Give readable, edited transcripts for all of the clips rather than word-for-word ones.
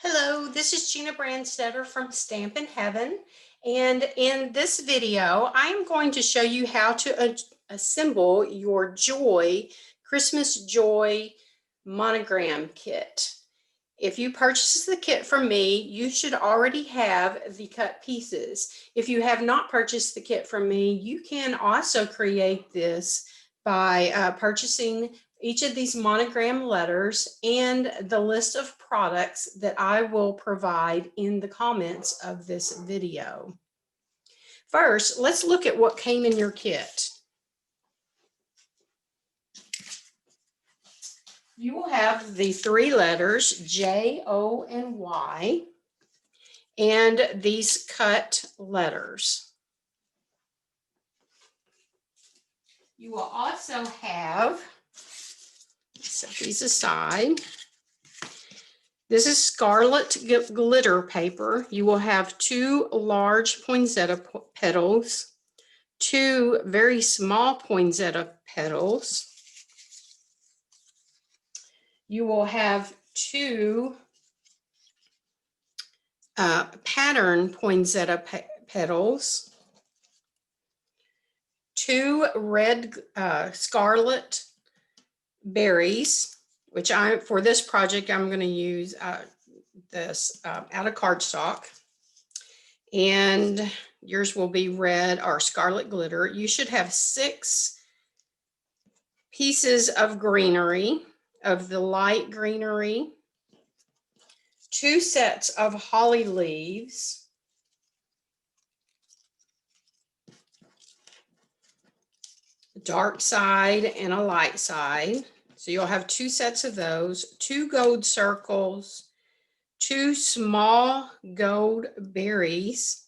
Hello, this is Gina Brandstetter from Stampin' Heaven, and in this video I am going to show you how to assemble your Joy Christmas Joy Monogram kit. If you purchase the kit from me, you should already have the cut pieces. If you have not purchased the kit from me, you can also create this by purchasing each of these monogram letters and the list of products that I will provide in the comments of this video. First, let's look at what came in your kit. You will have the three letters J, O, and Y, and these cut letters. You will also have, set these aside, this is Scarlet glitter paper. You will have two large poinsettia petals, two very small poinsettia petals. You will have two pattern poinsettia petals, two red scarlet berries, which for this project I'm going to use this out of cardstock, and yours will be red or scarlet glitter. You should have 6 pieces of greenery, of the light greenery, 2 sets of holly leaves, a dark side and a light side. So you'll have 2 sets of those, 2 gold circles, 2 small gold berries,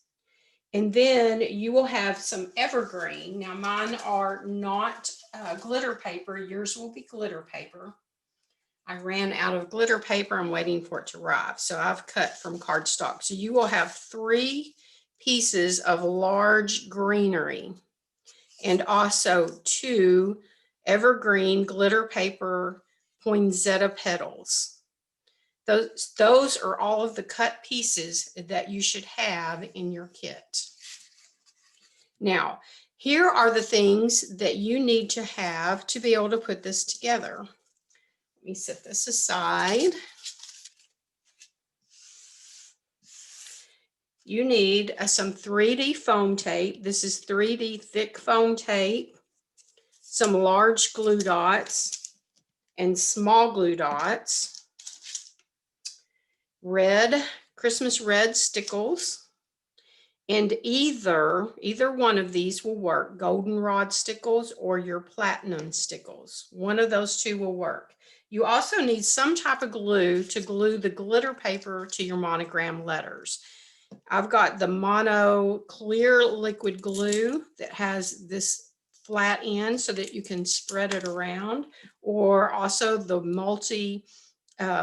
and then you will have some evergreen. Now mine are not glitter paper, yours will be glitter paper. I ran out of glitter paper, I'm waiting for it to arrive, so I've cut from cardstock. So you will have 3 pieces of large greenery and also 2 evergreen glitter paper poinsettia petals. Those are all of the cut pieces that you should have in your kit. Now, here are the things that you need to have to be able to put this together. Let me set this aside. You need some 3D foam tape. This is 3D thick foam tape, some large glue dots and small glue dots, red, Christmas red stickles, and either one of these will work, goldenrod stickles or your platinum stickles. One of those two will work. You also need some type of glue to glue the glitter paper to your monogram letters. I've got the Mono clear liquid glue that has this flat end so that you can spread it around, or also the multi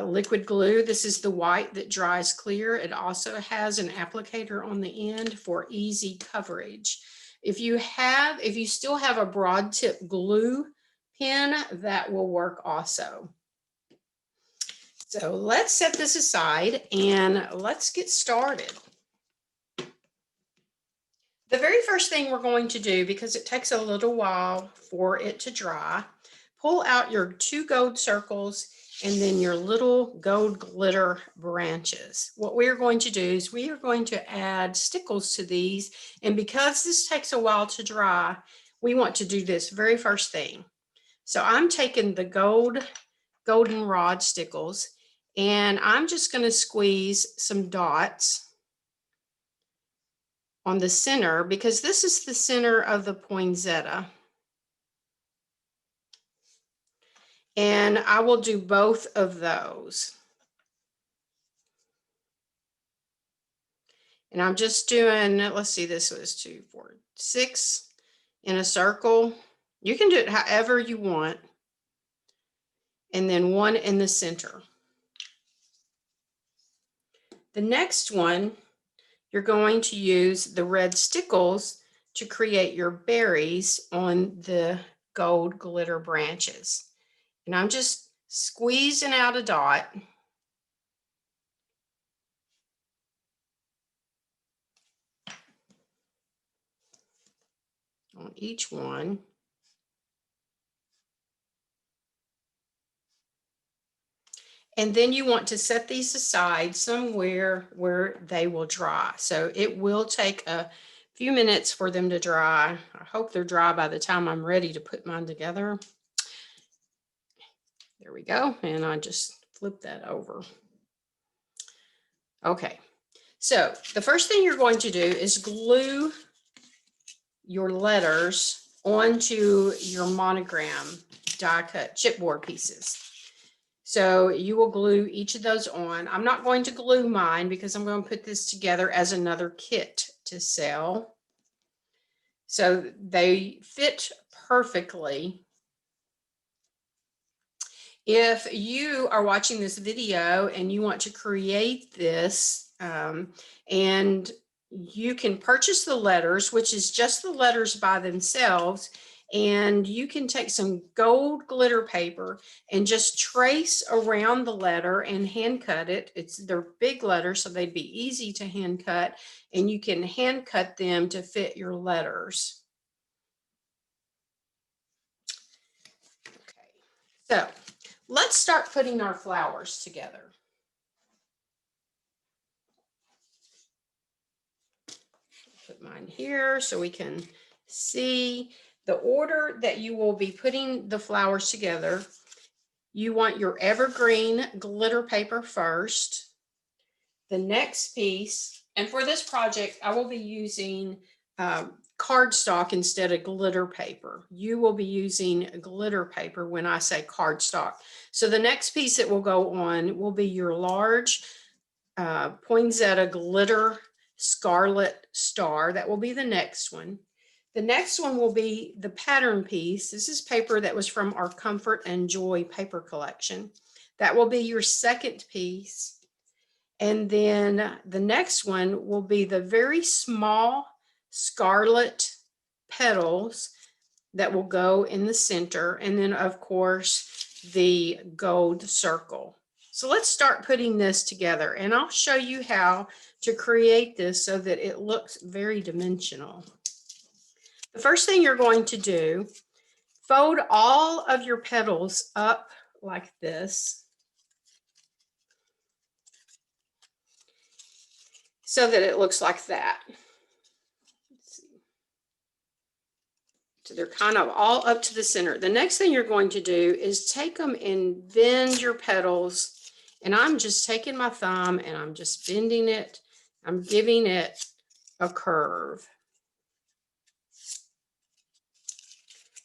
liquid glue. This is the white that dries clear. It also has an applicator on the end for easy coverage. If you still have a broad tip glue pen, that will work also. So let's set this aside and let's get started. The very first thing we're going to do, because it takes a little while for it to dry, pull out your 2 gold circles and then your little gold glitter branches. What we are going to do is we are going to add stickles to these, and because this takes a while to dry, we want to do this very first thing. So I'm taking the goldenrod stickles and I'm just going to squeeze some dots on the center, because this is the center of the poinsettia. And I will do both of those. And I'm just doing, let's see, this was 2, 4, 6 in a circle. You can do it however you want. And then 1 in the center. The next one, you're going to use the red stickles to create your berries on the gold glitter branches. And I'm just squeezing out a dot on each one. And then you want to set these aside somewhere where they will dry. So it will take a few minutes for them to dry. I hope they're dry by the time I'm ready to put mine together. There we go. And I just flip that over. Okay. So the first thing you're going to do is glue your letters onto your Monogram die cut chipboard pieces. So you will glue each of those on. I'm not going to glue mine because I'm going to put this together as another kit to sell. So they fit perfectly. If you are watching this video and you want to create this, and you can purchase the letters, which is just the letters by themselves, and you can take some gold glitter paper and just trace around the letter and hand cut it. They're big letters, so they'd be easy to hand cut, and you can hand cut them to fit your letters. Okay, so let's start putting our flowers together. Put mine here so we can see the order that you will be putting the flowers together. You want your evergreen glitter paper first. The next piece, and for this project, I will be using cardstock instead of glitter paper. You will be using glitter paper when I say cardstock. So the next piece that will go on will be your large poinsettia glitter Scarlet star. That will be the next one. The next one will be the pattern piece. This is paper that was from our Comfort and Joy paper collection. That will be your second piece. And then the next one will be the very small scarlet petals that will go in the center. And then of course the gold circle. So let's start putting this together, and I'll show you how to create this so that it looks very dimensional. The first thing you're going to do, fold all of your petals up like this so that it looks like that. Let's see. So they're kind of all up to the center. The next thing you're going to do is take them and bend your petals. And I'm just taking my thumb and I'm just bending it. I'm giving it a curve.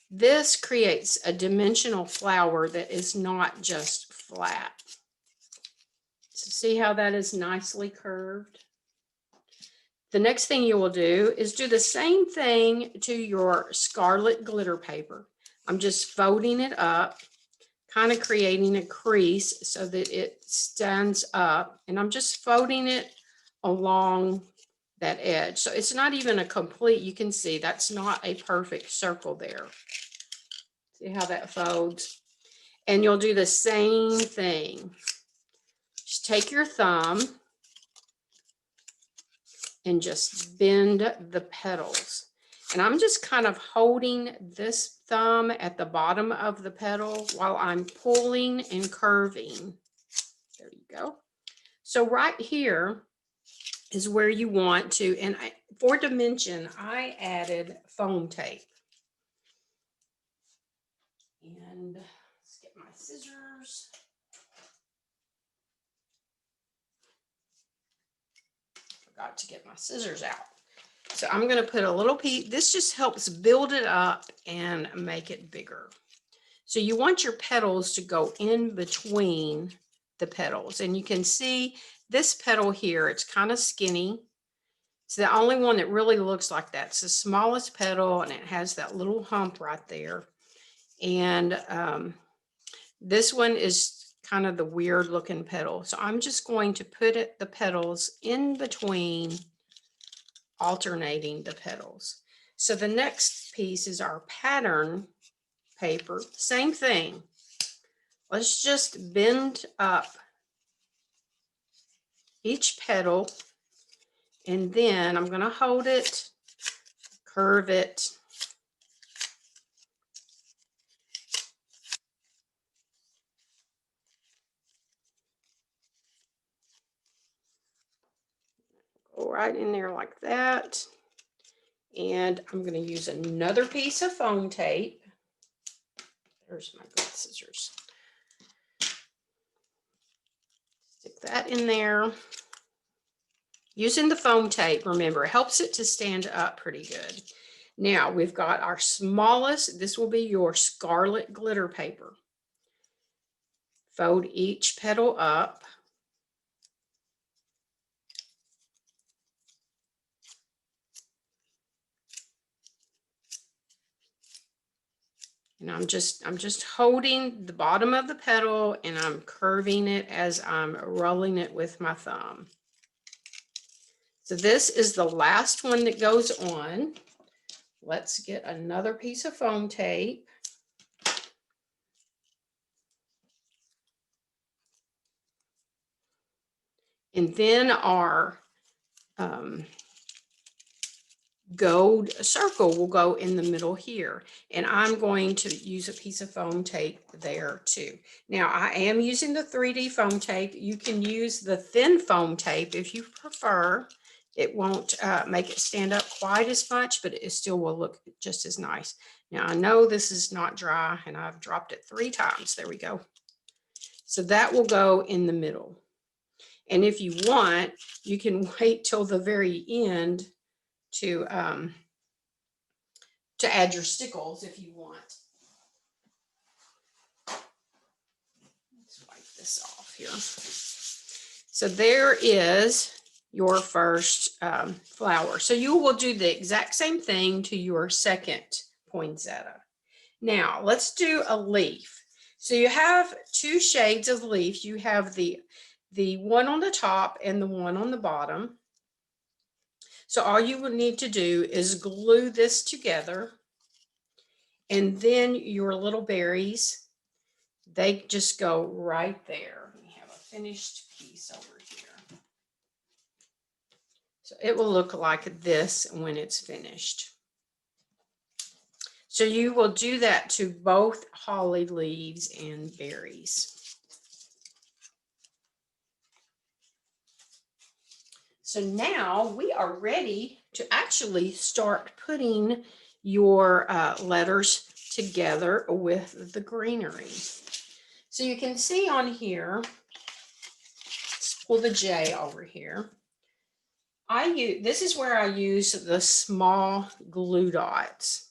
This creates a dimensional flower that is not just flat. So see how that is nicely curved? The next thing you will do is do the same thing to your scarlet glitter paper. I'm just folding it up, kind of creating a crease so that it stands up, and I'm just folding it along that edge. So it's not even a complete, you can see that's not a perfect circle there. See how that folds? And you'll do the same thing. Just take your thumb and just bend the petals. And I'm just kind of holding this thumb at the bottom of the petal while I'm pulling and curving. There you go. So right here is where you want to, and for dimension, I added foam tape. And let's get my scissors. Forgot to get my scissors out. So I'm going to put a little piece. This just helps build it up and make it bigger. So you want your petals to go in between the petals. And you can see this petal here, it's kind of skinny. It's the only one that really looks like that. It's the smallest petal, and it has that little hump right there. And this one is kind of the weird looking petal. So I'm just going to put the petals in between, alternating the petals. So the next piece is our pattern paper. Same thing. Let's just bend up each petal, and then I'm going to hold it, curve it, right in there like that. And I'm going to use another piece of foam tape. There's my good scissors. Stick that in there. Using the foam tape, remember, it helps it to stand up pretty good. Now we've got our smallest, this will be your Scarlet glitter paper. Fold each petal up. And I'm just holding the bottom of the petal and I'm curving it as I'm rolling it with my thumb. So this is the last one that goes on. Let's get another piece of foam tape. And then our gold circle will go in the middle here. And I'm going to use a piece of foam tape there too. Now I am using the 3D foam tape. You can use the thin foam tape if you prefer. It won't make it stand up quite as much, but it still will look just as nice. Now I know this is not dry and I've dropped it 3 times. There we go. So that will go in the middle. And if you want, you can wait till the very end to add your stickles if you want. Let's wipe this off here. So there is your first flower. So you will do the exact same thing to your second poinsettia. Now let's do a leaf. So you have 2 shades of leaves. You have the one on the top and the one on the bottom. So all you will need to do is glue this together, and then your little berries, they just go right there. We have a finished piece over here. So it will look like this when it's finished. So you will do that to both holly leaves and berries. So now we are ready to actually start putting your letters together with the greenery. So you can see on here, let's pull the J over here. This is where I use the small glue dots.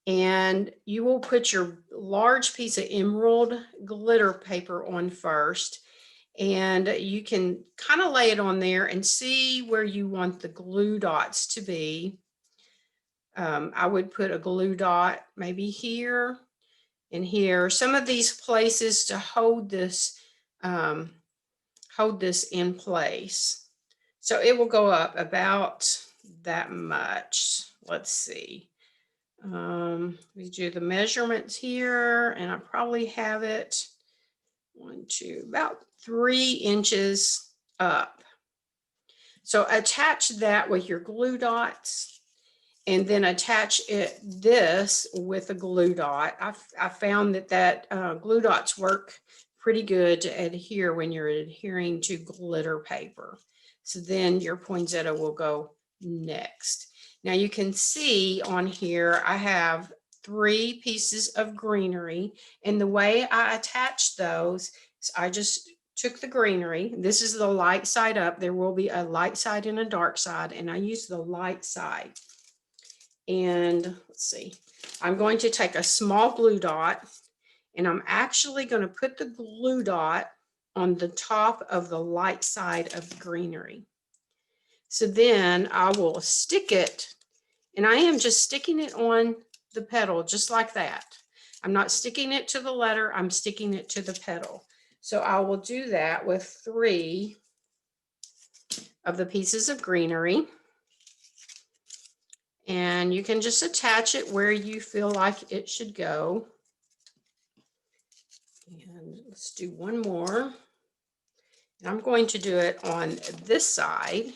And you will put your large piece of emerald glitter paper on first. And you can kind of lay it on there and see where you want the glue dots to be. I would put a glue dot maybe here and here. Some of these places to hold this in place. So it will go up about that much. Let's see. We do the measurements here, and I probably have it 1, 2, about 3 inches up. So attach that with your glue dots, and then attach this with a glue dot. I found that glue dots work pretty good to adhere when you're adhering to glitter paper. So then your poinsettia will go next. Now you can see on here I have 3 pieces of greenery, and the way I attach those is I just took the greenery. This is the light side up. There will be a light side and a dark side, and I use the light side. And let's see, I'm going to take a small glue dot, and I'm actually going to put the glue dot on the top of the light side of the greenery. So then I will stick it, and I am just sticking it on the petal just like that. I'm not sticking it to the letter, I'm sticking it to the petal. So I will do that with 3 of the pieces of greenery. And you can just attach it where you feel like it should go. And let's do one more. And I'm going to do it on this side.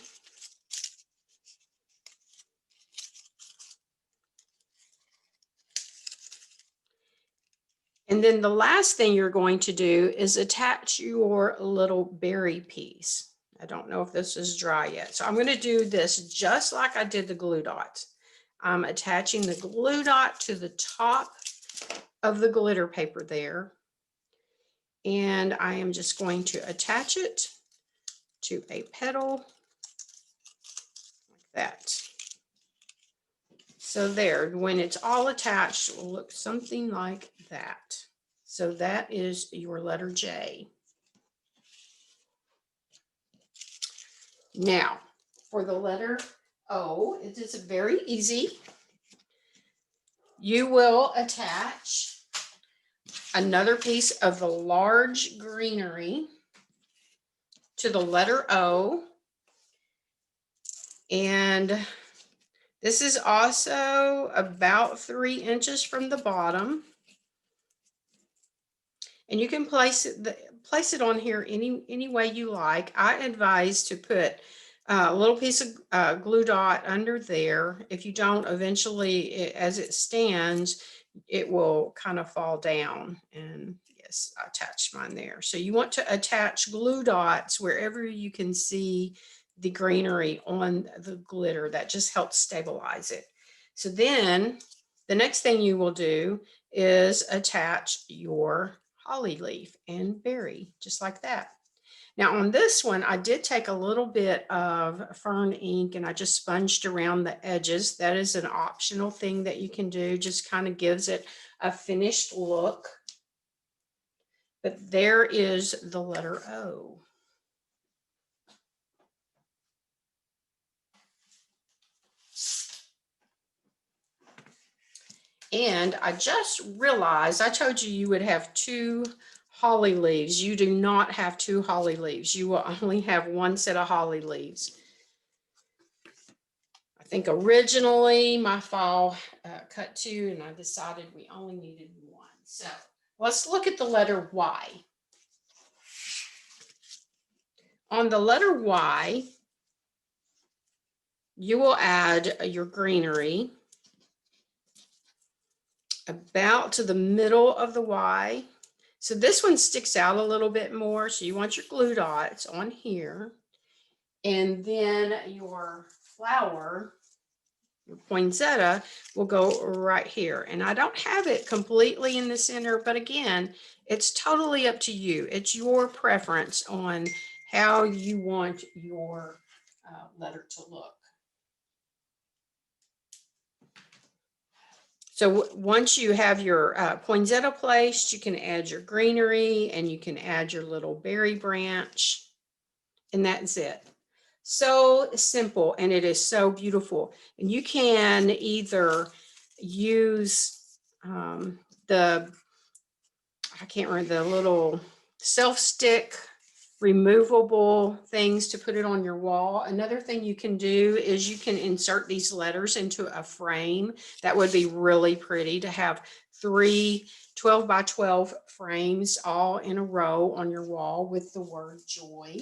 And then the last thing you're going to do is attach your little berry piece. I don't know if this is dry yet. So I'm going to do this just like I did the glue dots. I'm attaching the glue dot to the top of the glitter paper there. And I am just going to attach it to a petal like that. So there, when it's all attached, it will look something like that. So that is your letter J. Now, for the letter O, it is very easy. You will attach another piece of the large greenery to the letter O. And this is also about 3 inches from the bottom. And you can place it on here any way you like. I advise to put a little piece of glue dot under there. If you don't, eventually, as it stands, it will kind of fall down. And yes, I attached mine there. So you want to attach glue dots wherever you can see the greenery on the glitter. That just helps stabilize it. So then the next thing you will do is attach your holly leaf and berry, just like that. Now on this one, I did take a little bit of fern ink and I just sponged around the edges. That is an optional thing that you can do, just kind of gives it a finished look. But there is the letter O. And I just realized, I told you you would have 2 holly leaves. You do not have 2 holly leaves. You will only have 1 set of holly leaves. I think originally my file cut 2 and I decided we only needed 1. So let's look at the letter Y. On the letter Y, you will add your greenery about to the middle of the Y. So this one sticks out a little bit more. So you want your glue dots on here. And then your flower, your poinsettia, will go right here. And I don't have it completely in the center, but again, it's totally up to you. It's your preference on how you want your letter to look. So once you have your poinsettia placed, you can add your greenery and you can add your little berry branch, and that's it. So simple, and it is so beautiful. And you can either use I can't remember, the little self-stick removable things to put it on your wall. Another thing you can do is you can insert these letters into a frame. That would be really pretty to have 3 12 by 12 frames all in a row on your wall with the word joy.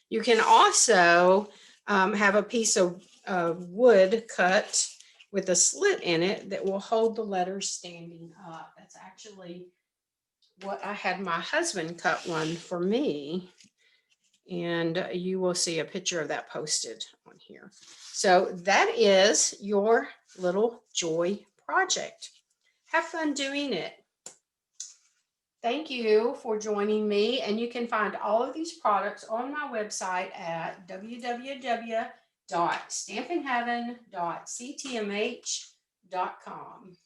You can also have a piece of wood cut with a slit in it that will hold the letters standing up. That's actually what I had my husband cut one for me, and you will see a picture of that posted on here. So that is your little joy project. Have fun doing it. Thank you for joining me, and you can find all of these products on my website at www.stampinheaven.ctmh.com.